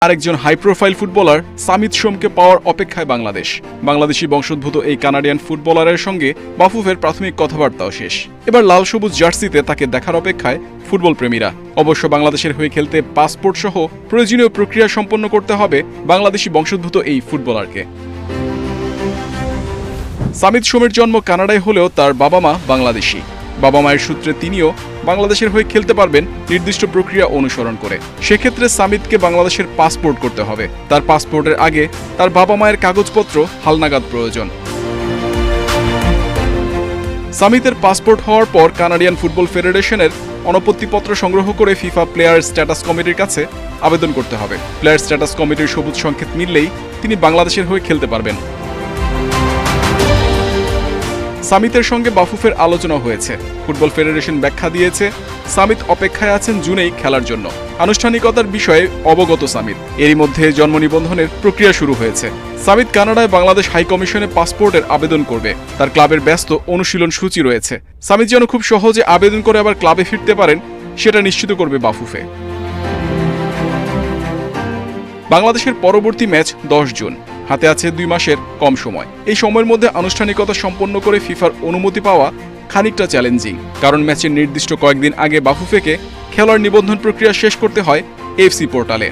আরেকজন high profile footballer সামিত সোমকে পাওয়ার অপেক্ষায় বাংলাদেশি বংশোদ্ভূত এই কানাডিয়ান ফুটবলারের সঙ্গে বাফুফের প্রাথমিক কথাবার্তাও শেষ। এবার লাল সবুজ জার্সিতে তাকে দেখার অপেক্ষায় ফুটবল প্রেমীরা। অবশ্য বাংলাদেশের হয়ে খেলতে পাসপোর্ট সহ প্রয়োজনীয় প্রক্রিয়া সম্পন্ন করতে হবে বাংলাদেশি বংশোদ্ভূত এই ফুটবলারকে। সামিত সোমের জন্ম কানাডায় হলেও তার বাবা মা বাংলাদেশি। বাবা মায়ের সূত্রে তিনিও বাংলাদেশের হয়ে খেলতে পারবেন নির্দিষ্ট প্রক্রিয়া অনুসরণ করে। সেক্ষেত্রে সামিতকে বাংলাদেশের পাসপোর্ট করতে হবে। তার পাসপোর্টের আগে তার বাবা মায়ের কাগজপত্র হালনাগাদ প্রয়োজন। সামিতের পাসপোর্ট হওয়ার পর কানাডিয়ান ফুটবল ফেডারেশনের অনুমতিপত্র সংগ্রহ করে ফিফা প্লেয়ার স্ট্যাটাস কমিটির কাছে আবেদন করতে হবে। প্লেয়ার স্ট্যাটাস কমিটির সবুজ সংকেত মিললেই তিনি বাংলাদেশের হয়ে খেলতে পারবেন। সামিতের সঙ্গে বাফুফের আলোচনা হয়েছে। ফুটবল ফেডারেশন ব্যাখ্যা দিয়েছে, সামিত অপেক্ষায় আছেন জুনেই খেলার জন্য। আনুষ্ঠানিকতার বিষয়ে অবগত সামিত। এরই মধ্যে জন্ম নিবন্ধনের প্রক্রিয়া শুরু হয়েছে। সামিত কানাডায় বাংলাদেশ হাই কমিশনে পাসপোর্টের আবেদন করবে। তার ক্লাবের ব্যস্ত অনুশীলন সূচি রয়েছে। সামিত যেন খুব সহজে আবেদন করে আবার ক্লাবে ফিরতে পারেন সেটা নিশ্চিত করবে বাফুফে। বাংলাদেশের পরবর্তী ম্যাচ 10 জুন। হাতে আছে 2 মাসের কম সময়। এই সময়ের মধ্যে আনুষ্ঠানিকতা সম্পন্ন করে ফিফার অনুমতি পাওয়া খানিকটা চ্যালেঞ্জিং, কারণ ম্যাচের নির্দিষ্ট কয়েকদিন আগে বাফুফেকে খেলোয়াড় নিবন্ধন প্রক্রিয়া শেষ করতে হয় এফসি পোর্টালে।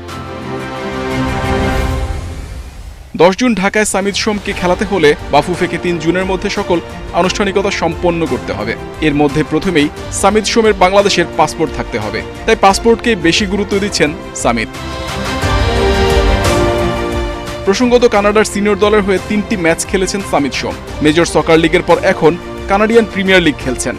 10 জুন ঢাকায় সামিত সোমকে খেলাতে হলে বাফুফেকে 3 জুনের মধ্যে সকল আনুষ্ঠানিকতা সম্পন্ন করতে হবে। এর মধ্যে প্রথমেই সামিত সোমের বাংলাদেশের পাসপোর্ট থাকতে হবে। তাই পাসপোর্টকেই বেশি গুরুত্ব দিচ্ছেন সামিত। প্রসঙ্গত, কানাডার সিনিয়র দলের হয়ে 3টি ম্যাচ খেলেছেন সামিত সোম। মেজর সকার লিগের পর এখন কানাডিয়ান প্রিমিয়ার লিগ খেলছেন।